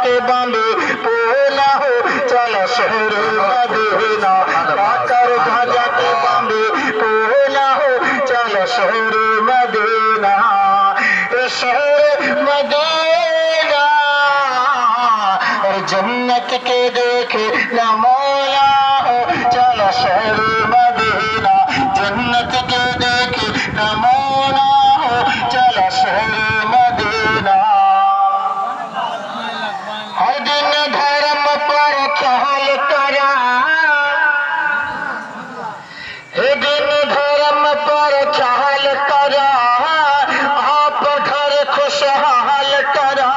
के बांधे पोला हो चलो शहर मदीना काकर ध्वजा के बांधे पोला हो चलो शहर मदीना शहर मदीना और जन्नत के देखे ना मौला हो चलो शहर मदीना जन्नत के देखे ना मौला हो चलो शहर मदीना हर दिन धर्म पर ख्याल करा हर दिन धर्म पर ख्याल करा आप घर खुशहाल करा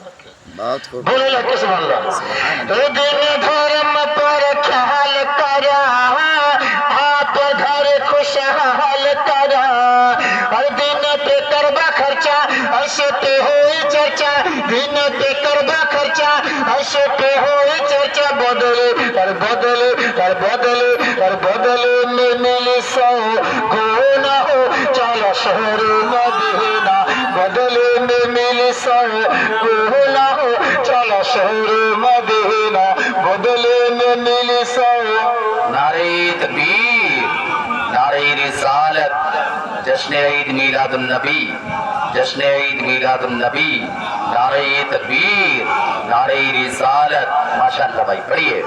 बोले किस दिन धर्म पर ख्याल करा आप घर खुशहाल करा हर दिन पे करबा खर्चा ऐसे पे हो चर्चा दिन पे करबा खर्चा ऐसे पे हो चर्चा बदले कर बदले कर बदले कर बदले में मिली सौ गुना हो चलो शहर मदीना बदले में मिली सौ गुना हो चलो शहर मदीना बदले में मिली सौ नारे तकबीर नारे रिसालत जश्न ईद मीलादुन नबी जश्न ईद मीलादुन नबी नारे तकबीर नारे रिसालत माशाअल्लाह भाई पढ़िए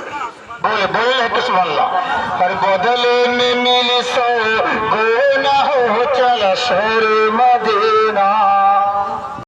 बोले बोले बिस्मिल्लाह हर बदले में मिली सौ गुना हो चलो शहर मदीना